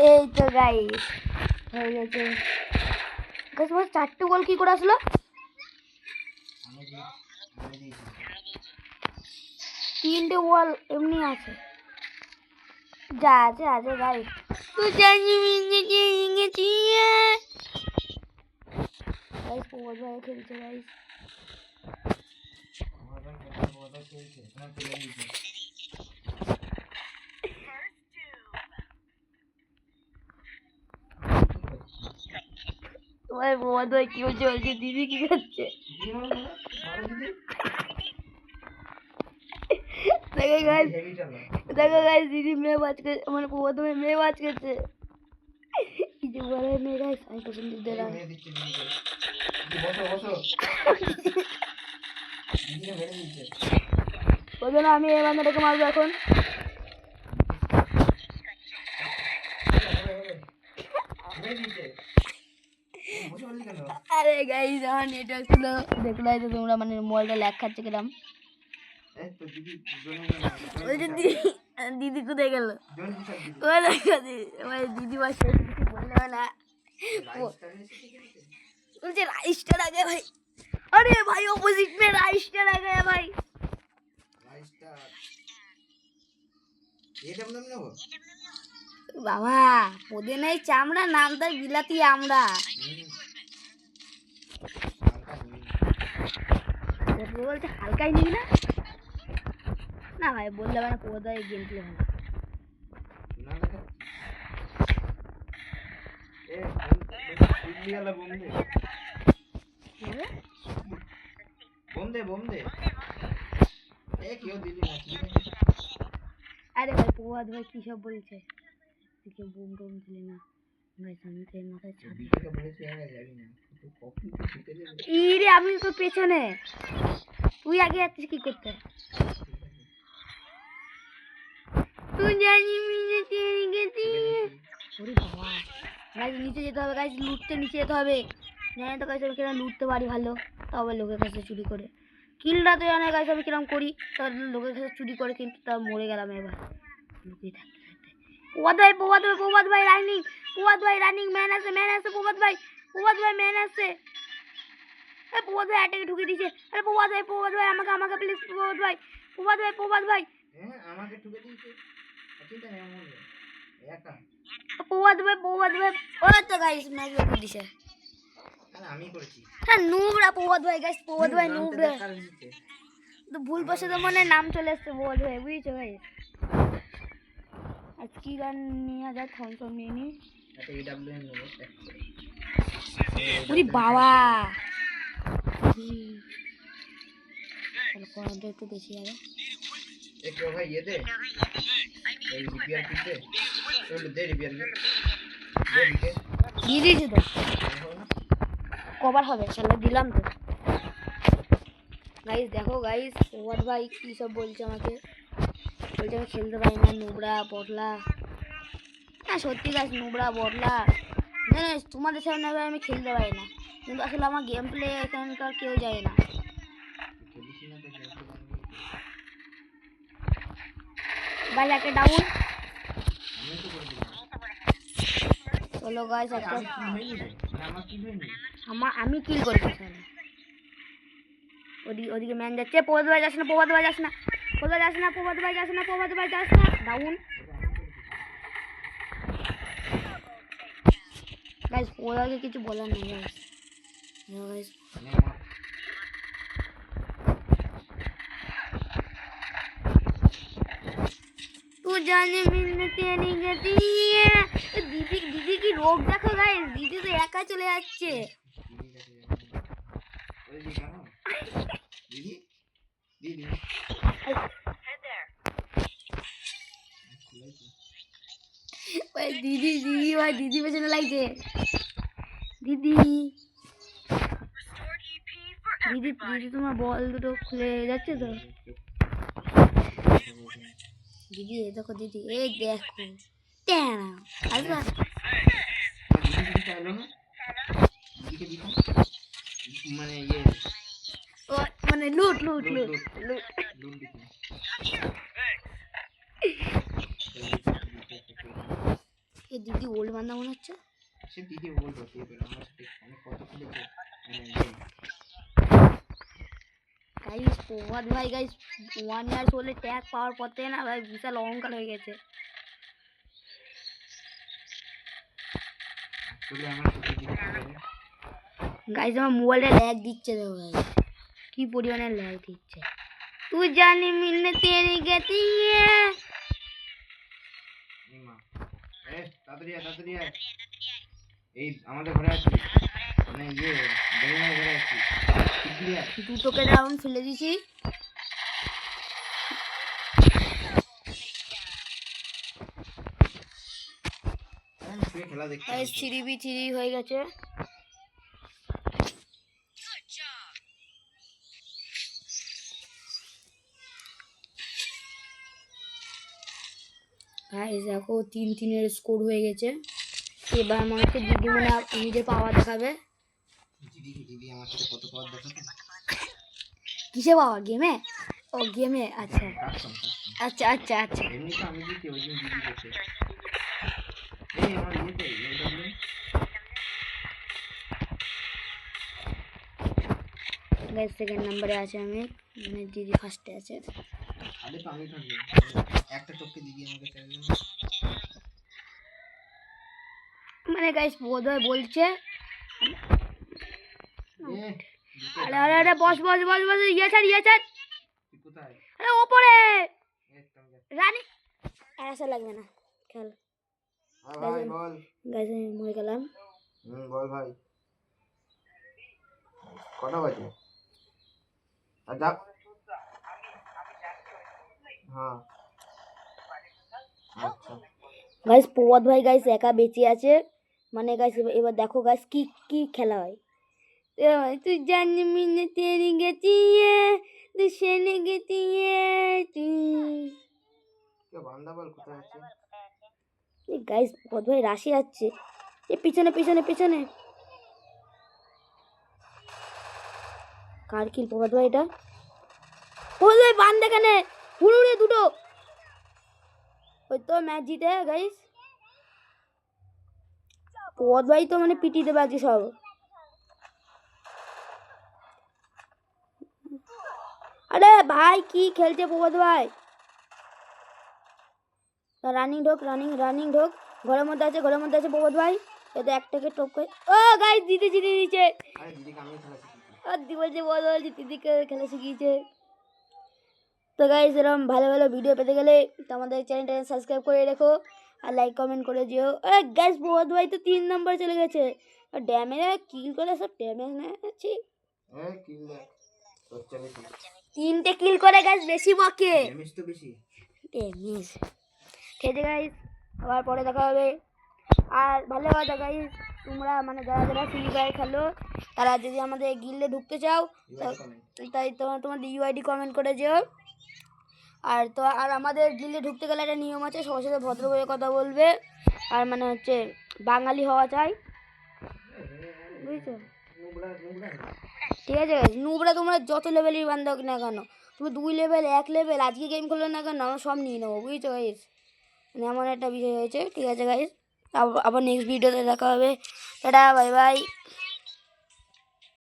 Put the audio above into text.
এই তো গাইস হয়ে গেছে গাইস। তোমার 4টে গোল কি করে আসলো? 3টে গোল এমনি আছে, যা আছে আছে গাইস। তো জানি গেছি গাইস, প্রবাদ ভাই খেলছে গাইস। তোমার প্রবাদ ভাই কি চলছে? দিদি কি করছে? দেখো গাইস, দেখো গাইস, দিদি মেয়ে বাজ করে, মানে প্রবাদ ভাই মেয়ে বাজ করছে। কিছু বলার নেই গাইস, আমি পছন্দ দিলাম। ওই জন্য আমি এই বান্দাটাকে মারবো এখন। আরে গাইস আমার নেটওয়ার্ক ছিল, দেখলাই তো তোমরা, মানে মোবাইলটা ল্যাগ খাচ্ছে কিরম। দিদি কোথায় গেল? দিদি বাসে বললে না, বলছে রাইসটা লাগে ভাই। अरे भाई ऑपोजिट में राइस्टर आ गया भाई। বাবা ওদের নাই চামড়া, নাম তার বিলাতি আমরা। বলছে হালকাই নিবি না? না ভাই বললে মানে কোথায় গেম প্লে হবে। আরে ভাই প্রভাত ভাই কি সব বলছে, তুই বুম বুম দিলি না ভাই, সামনে মাথায় ছাদ। ইরে আমি তো পেছনে, তুই আগে যাচ্ছিস কি করতে? তুই জানি গেছি। ওরে বাবা গাইস নিচে যেতে হবে গাইস, লুটতে নিচে যেতে হবে। জানি তো গাইস আমি কিরকম লুটতে পারি ভালো, তবে লোকের কাছে চুরি করে। কিলটা তো জানে গাইস আমি কিরকম করি, তার লোকের কাছে চুরি করে, কিন্তু তা মরে গেলাম এবার লুকিয়ে থাকতে থাকতে। প্রভাত ভাই রানিং, প্রভাত ভাই রানিং, ম্যান আছে প্রভাত ভাই ম্যান আছে। এ প্রভাত ভাই অ্যাটাকে ঢুকে দিয়েছে। আরে প্রভাত ভাই আমাকে প্লিজ, প্রভাত ভাই হ্যাঁ আমাকে ঢুকে দিয়েছে। চিন্তা নেই আমার একা। প্রভাত ভাই ওরা তো গাইস ম্যাচ করে দিয়েছে। আরে আমি করেছি। হ্যাঁ নুবরা প্রভাত ভাই গাইস, প্রভাত ভাই নুবরা তো ভুল বসে তো মনে নাম চলে আসছে প্রভাত ভাই, বুঝছো ভাই। আর কি গান নিয়ে যায়, থমসম নিয়ে নি। এটা এডব্লিউএম নেব চেক করে। ওরে বাবা চলো পয়েন্ট একটু বেশি হবে। एक भाई ये दे रिपेयर किट दे, चलो दे रिपेयर किट दे दे दे কভার হবে শালা, দিলাম তো। গাইস দেখো গাইস ওয়ার ভাই কি সব বলছে আমাকে, বলছে আমি খেলতে পারি না, নুবড়া বটলা। হ্যাঁ সত্যি গাইস নুবড়া বটলা, জানিস তোমাদের সামনে আমি খেলতে পারি না, কিন্তু আসলে আমার গেম প্লে এখানকার কেউ যায় না। ভাই একটা ডাউন। চলো গাইস একটা আমি কিল করছি তাহলে। ওদিকে ম্যান যাচ্ছে, প্রভাত ভাই যাস না ডাউন। গাইস ওরাকে কিছু বলার নেই গাইস। तू जाने मिलते नहीं गती है। दीदी की रोक देखो गाइस, दीदी तो एका चले যাচ্ছে। दीदी भाई दीदी পেছনে লাগছে। दीदी তোমার বল দুটো খুলে যাচ্ছে তো। दीदी देखो दीदी, एक देखो टेना আসবা दीदी চাইলো না, दीदी দিতে মানে ये ও মানে লুট দিতে। দিদি ওল্ড বান্দা মনে হচ্ছে। সে দিদি ওল্ড হতে পারে, আমার সাথে অনেক কত খেলেছে গেম। গাইস প্রভাত ভাই গাইস 1 ইয়ার্স হলে ট্যাগ পাওয়ার পর থেকে না ভাই বিশাল অহংকার হয়ে গেছে। আসলে আমার সাথে দিদি গাইস আমার মোবাইলটা ল্যাগ দিচ্ছে দেখো গাইস, কি পরিমাণে ল্যাগ দিচ্ছে। তুই জানি মিলনে তেরি গতি মা এ তাড়াতাড়ি আয় এই আমাদের ঘরে আছি, মানে ইয়ে বেরিয়ে ঘরে আছি, শিগগিরই আয়। দুটোকে ডাউন ফেলে দিছি। খেলা দেখতে গাইস 3v3 হয়ে গেছে। গাইস দেখো 3-3 এর স্কোর হয়ে গেছে। এবার মনে হচ্ছে দিদি মনে হয় নিজের পাওয়ার দেখাবে। দিদি আমার সাথে কত পাওয়ার দেখাবে। কিসে পাওয়ার? গেমে? ও গেমে, আচ্ছা কাস্টম আচ্ছা আচ্ছা আচ্ছা। এমনি তো আমি দিতে ওই দিন দিদি করতে এই আমার ইয়েতে এডব্লিউ গাইস সেকেন্ড নম্বরে আছে আমি, মানে দিদি ফার্স্টে আছে। আরে তো আমি থাকবো, একটা টপকে দিদি আমাকে চাই না। মানে গাইস বোধহয় বলছে এ আরে আরে আরে বস বস বস বস ইয়ে ছাড় তুই কোথায়? আরে ওপরে এই তো আমি যাচ্ছি। রানী। আর আসা লাগবে না, খেল। হ্যাঁ ভাই বল। গাইস আমি মরে গেলাম। বল ভাই কটা বাজে? আচ্ছা হ্যাঁ আচ্ছা গাইস প্রবাদ ভাই গাইস একা বেঁচে আছে, মানে গাইস এবার দেখো গাইস কি কি খেলা হয়। তুই জানি মিনে তেরি গেছি তুই সেনে গেছি তুই। কে বান্দা বল কোথায় আছে? গাইস প্রবাদ ভাই রাশি যাচ্ছে, এ পিছনে পিছনে পিছনে। কার কিল প্রবাদ ভাই এটা? প্রবাদ ভাই বান দেখানে হুড়ুড়ে দুটো। ওই তো ম্যাচ জিতে গাইস। প্রবাদ ভাই তো মানে পিটি দেবে আজকে সব। আরে ভাই কি খেলছে প্রবাদ ভাই। রানিং ঢোক রানিং রানিং ঢোক, ঘরের মধ্যে আছে ঘরের মধ্যে আছে প্রবাদ ভাই। এটা একটাকে টপ করে ও গাইস জিতে জিতে দিচ্ছে। আরে দিদিকে আমি খেলা শিখিয়েছি। আর দি বলছে প্রবাদ ভাই দিদিকে খেলা শিখিয়েছে। তো গাইস এরকম ভালো ভালো ভিডিও পেতে গেলে তো আমাদের চ্যানেলটা সাবস্ক্রাইব করে রেখো আর লাইক কমেন্ট করে দিও। গাইস প্রবাদ ভাই তো 3 নম্বর চলে গেছে, আর ড্যামেজ কিল করে সব ড্যামেজ না আছে। কিল দেখ তোর চেয়ে বেশি 3টে কিল করে গাইস বেশি বকে ড্যামেজ তো বেশি। ড্যামেজ। ঠিক আছে গাইস, আবার পরে দেখা হবে। আর ভালো কথা গাইস, তোমরা মানে যারা যারা ফ্রি ফায়ার খেলো তারা যদি আমাদের গিল্ডে ঢুকতে চাও তাই তোমাদের ইউআইডি কমেন্ট করে যেও। আর তো আর আমাদের গিল্ডে ঢুকতে গেলে একটা নিয়ম আছে, সবার সাথে ভদ্রভাবে কথা বলবে, আর মানে হচ্ছে বাঙালি হওয়া চাই, বুঝছো? ঠিক আছে গাইস, নুবরা তোমরা যত লেভেলই বান্ধব না কেন, তুমি 2 লেভেল 1 লেভেল আজকে গেম খেলো না কেন আমরা সব নিয়ে নেবো, বুঝছো গাইস? মানে এমন একটা বিষয় হয়েছে। ঠিক আছে গাইস, আবার নেক্সট ভিডিওতে দেখা হবে। Tata bye bye.